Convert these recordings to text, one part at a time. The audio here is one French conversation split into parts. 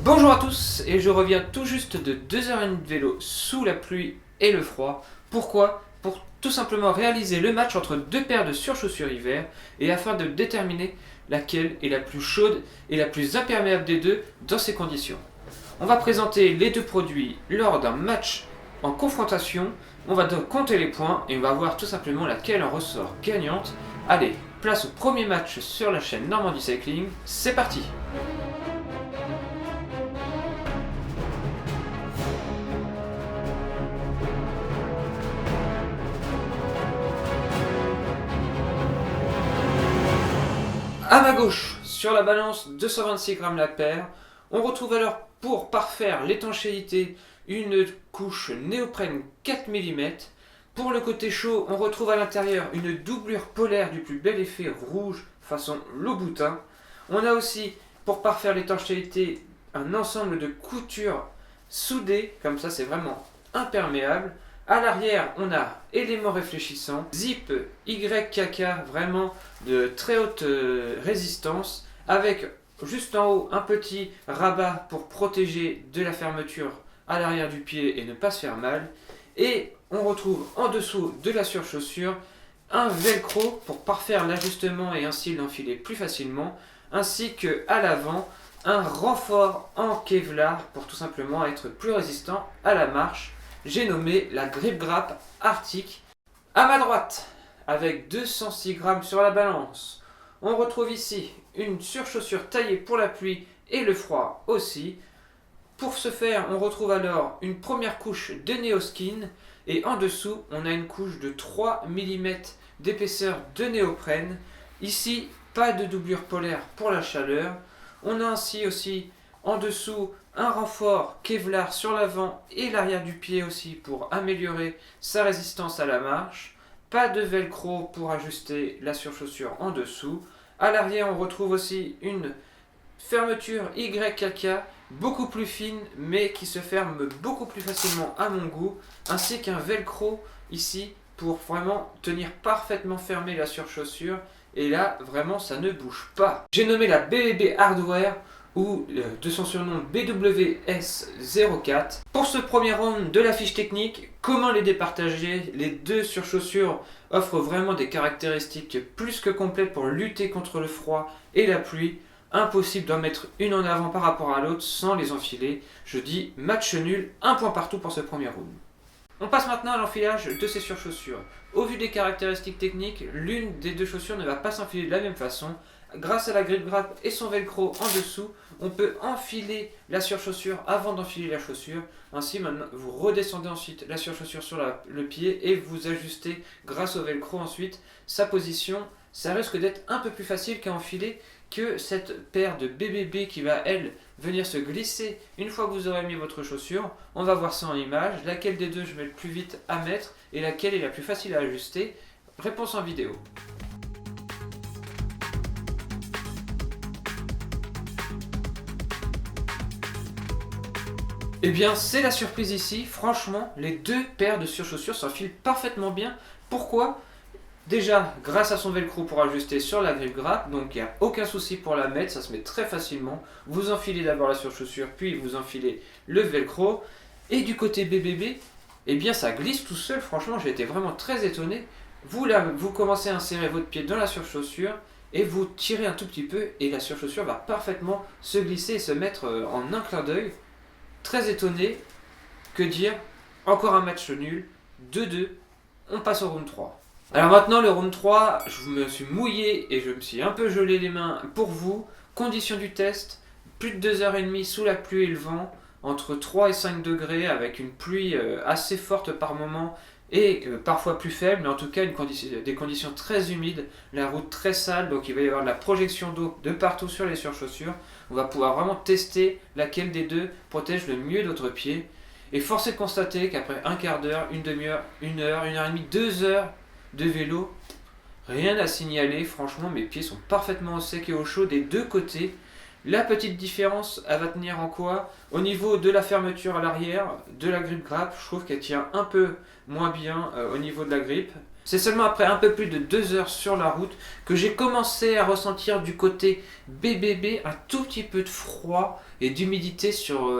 Bonjour à tous, et je reviens tout juste de 2h30 de vélo sous la pluie et le froid. Pourquoi? Pour tout simplement réaliser le match entre deux paires de surchaussures hiver et afin de déterminer laquelle est la plus chaude et la plus imperméable des deux dans ces conditions. On va présenter les deux produits lors d'un match en confrontation. On va donc compter les points et on va voir tout simplement laquelle en ressort gagnante. Allez, place au premier match sur la chaîne Normandie Cycling, c'est parti! À ma gauche, sur la balance, 226 grammes la paire. On retrouve alors pour parfaire l'étanchéité une couche néoprène 4 mm. Pour le côté chaud, on retrouve à l'intérieur une doublure polaire du plus bel effet rouge façon Louboutin. On a aussi, pour parfaire l'étanchéité, un ensemble de coutures soudées, comme ça c'est vraiment imperméable. À l'arrière, on a éléments réfléchissants, zip YKK, vraiment de très haute résistance, avec juste en haut un petit rabat pour protéger de la fermeture à l'arrière du pied et ne pas se faire mal. Et on retrouve en dessous de la surchaussure un velcro pour parfaire l'ajustement et ainsi l'enfiler plus facilement, ainsi que à l'avant un renfort en Kevlar pour tout simplement être plus résistant à la marche. J'ai nommé la Grip Grap Arctic. À ma droite, avec 206 grammes sur la balance, on retrouve ici une surchaussure taillée pour la pluie et le froid aussi. Pour ce faire, on retrouve alors une première couche de Neoskin et en dessous, on a une couche de 3 mm d'épaisseur de néoprène. Ici, pas de doublure polaire pour la chaleur. On a ainsi aussi en dessous un renfort Kevlar sur l'avant et l'arrière du pied aussi pour améliorer sa résistance à la marche. Pas de velcro pour ajuster la surchaussure en dessous. À l'arrière, on retrouve aussi une fermeture YKK beaucoup plus fine mais qui se ferme beaucoup plus facilement à mon goût, ainsi qu'un velcro ici pour vraiment tenir parfaitement fermé la surchaussure. Et là, vraiment, ça ne bouge pas. J'ai nommé la BBB Hardware ou de son surnom BWS04. Pour ce premier round de la fiche technique, comment les départager? Les deux surchaussures offrent vraiment des caractéristiques plus que complètes pour lutter contre le froid et la pluie. Impossible d'en mettre une en avant par rapport à l'autre sans les enfiler. Je dis match nul, un point partout pour ce premier round. On passe maintenant à l'enfilage de ces surchaussures. Au vu des caractéristiques techniques, l'une des deux chaussures ne va pas s'enfiler de la même façon. Grâce à la Grip Grap et son velcro en dessous, on peut enfiler la surchaussure avant d'enfiler la chaussure. Ainsi, maintenant, vous redescendez ensuite la surchaussure sur le pied et vous ajustez grâce au velcro ensuite sa position. Ça risque d'être un peu plus facile qu'à enfiler que cette paire de BBB qui va, elle, venir se glisser une fois que vous aurez mis votre chaussure. On va voir ça en image, laquelle des deux je mets le plus vite à mettre et laquelle est la plus facile à ajuster. Réponse en vidéo. Eh bien, c'est la surprise ici. Franchement, les deux paires de surchaussures s'enfilent parfaitement bien. Pourquoi? Déjà, grâce à son velcro pour ajuster sur la Grip Grap, donc il n'y a aucun souci pour la mettre, ça se met très facilement. Vous enfilez d'abord la surchaussure, puis vous enfilez le velcro. Et du côté BBB, eh bien ça glisse tout seul, franchement j'ai été vraiment très étonné. Vous commencez à insérer votre pied dans la surchaussure et vous tirez un tout petit peu et la surchaussure va parfaitement se glisser et se mettre en un clin d'œil. Très étonné, que dire, encore un match nul, 2-2, on passe au round 3. Alors maintenant le round 3, je me suis mouillé et je me suis un peu gelé les mains pour vous. Conditions du test, plus de 2h30 sous la pluie et le vent, entre 3 et 5 degrés avec une pluie assez forte par moment et parfois plus faible, mais en tout cas des conditions très humides, la route très sale, donc il va y avoir de la projection d'eau de partout sur les surchaussures. On va pouvoir vraiment tester laquelle des deux protège le mieux notre pied. Et force est de constater qu'après un quart d'heure, une demi-heure, 1 heure et demie, 2 heures de vélo, rien à signaler. Franchement, mes pieds sont parfaitement au sec et au chaud des deux côtés. La petite différence, elle va tenir en quoi? Au niveau de la fermeture à l'arrière de la Grip Grap, je trouve qu'elle tient un peu moins bien au niveau de la grippe. C'est seulement après un peu plus de 2 heures sur la route que j'ai commencé à ressentir du côté BBB un tout petit peu de froid et d'humidité sur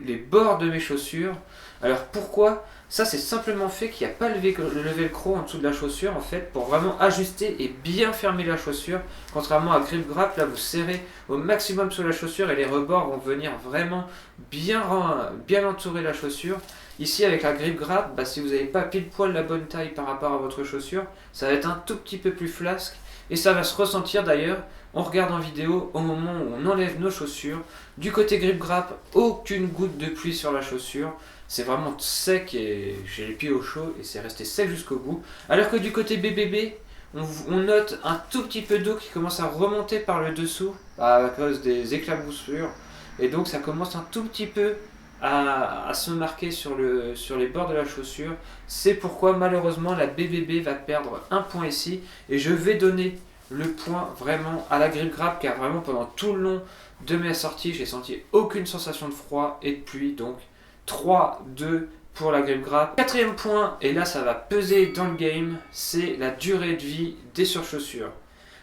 les bords de mes chaussures. Alors pourquoi? Ça, c'est simplement fait qu'il n'y a pas le velcro en dessous de la chaussure en fait pour vraiment ajuster et bien fermer la chaussure. Contrairement à Grip Grap, là vous serrez au maximum sur la chaussure et les rebords vont venir vraiment bien entourer la chaussure. Ici avec la Grip Grap, si vous n'avez pas pile poil la bonne taille par rapport à votre chaussure, ça va être un tout petit peu plus flasque et ça va se ressentir d'ailleurs. On regarde en vidéo au moment où on enlève nos chaussures. Du côté Grip Grap, aucune goutte de pluie sur la chaussure. C'est vraiment sec et j'ai les pieds au chaud et c'est resté sec jusqu'au bout. Alors que du côté BBB, on note un tout petit peu d'eau qui commence à remonter par le dessous à cause des éclaboussures. Et donc ça commence un tout petit peu à se marquer sur les bords de la chaussure. C'est pourquoi malheureusement la BBB va perdre un point ici. Et je vais donner le point vraiment à la Grip Grap car vraiment pendant tout le long de mes sorties, j'ai senti aucune sensation de froid et de pluie. Donc 3-2 pour la Grip Grap. Quatrième point, et là ça va peser dans le game, c'est la durée de vie des surchaussures.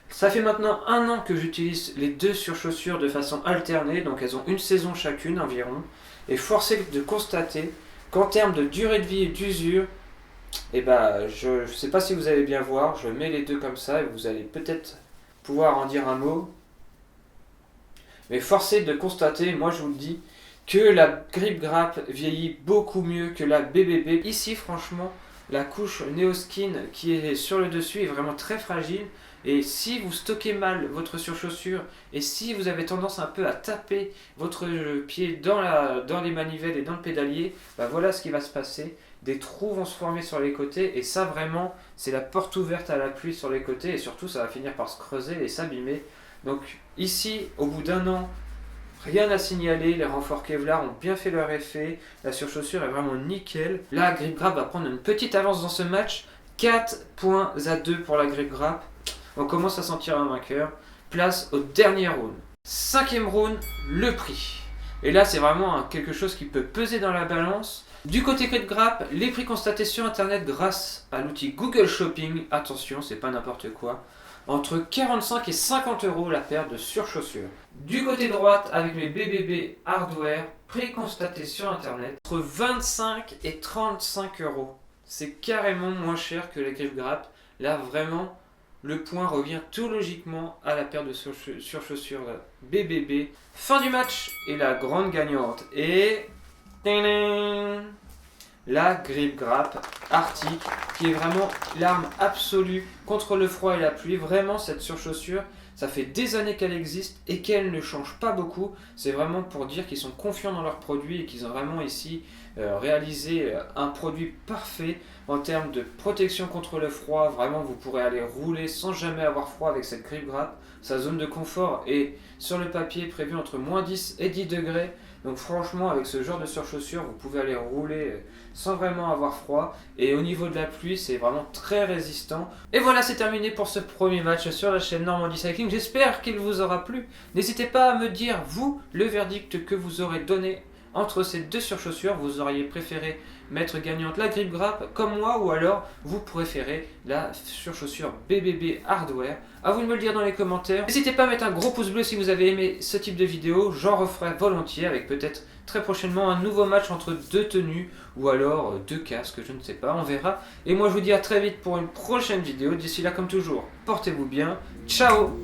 Ça fait maintenant 1 an que j'utilise les 2 surchaussures de façon alternée, donc elles ont une saison chacune environ, et force est de constater qu'en termes de durée de vie et d'usure, je ne sais pas si vous allez bien voir, je mets les deux comme ça et vous allez peut-être pouvoir en dire un mot. Mais force est de constater, moi je vous le dis, que la Grip Grap vieillit beaucoup mieux que la BBB. Ici, franchement, la couche Neoskin qui est sur le dessus est vraiment très fragile. Et si vous stockez mal votre surchaussure et si vous avez tendance un peu à taper votre pied dans les manivelles et dans le pédalier, voilà ce qui va se passer. Des trous vont se former sur les côtés et ça vraiment, c'est la porte ouverte à la pluie sur les côtés et surtout ça va finir par se creuser et s'abîmer. Donc ici, au bout d'1 an, rien à signaler, les renforts Kevlar ont bien fait leur effet, la surchaussure est vraiment nickel. La Grip Grap va prendre une petite avance dans ce match, 4-2 pour la Grip Grap. On commence à sentir un vainqueur. Place au dernier round. 5e round, le prix. Et là, c'est vraiment quelque chose qui peut peser dans la balance. Du côté Grip Grap, les prix constatés sur internet grâce à l'outil Google Shopping, attention, c'est pas n'importe quoi, entre 45 et 50 euros la paire de surchaussures. Du côté droite, avec mes BBB Hardware, prix constatés sur internet, entre 25 et 35 euros. C'est carrément moins cher que les Grip Grap. Là, vraiment, le point revient tout logiquement à la paire de surchaussures BBB. Fin du match et la grande gagnante est la Grip Grap Arctic, qui est vraiment l'arme absolue contre le froid et la pluie. Vraiment, cette surchaussure, ça fait des années qu'elle existe et qu'elle ne change pas beaucoup. C'est vraiment pour dire qu'ils sont confiants dans leurs produits et qu'ils ont vraiment ici réalisé un produit parfait en termes de protection contre le froid. Vraiment, vous pourrez aller rouler sans jamais avoir froid avec cette Grip Grap. Sa zone de confort est sur le papier prévue entre -10 et 10 degrés. Donc franchement, avec ce genre de surchaussure, vous pouvez aller rouler sans vraiment avoir froid. Et au niveau de la pluie, c'est vraiment très résistant. Et voilà, c'est terminé pour ce premier match sur la chaîne Normandie Cycling. J'espère qu'il vous aura plu. N'hésitez pas à me dire, vous, le verdict que vous aurez donné entre ces 2 surchaussures. Vous auriez préféré mettre gagnante la Grip Grap comme moi, ou alors vous préférez la surchaussure BBB Hardware. A vous de me le dire dans les commentaires. N'hésitez pas à mettre un gros pouce bleu si vous avez aimé ce type de vidéo. J'en referai volontiers avec peut-être très prochainement un nouveau match entre 2 tenues ou alors 2 casques, je ne sais pas, on verra. Et moi je vous dis à très vite pour une prochaine vidéo. D'ici là, comme toujours, portez-vous bien. Ciao!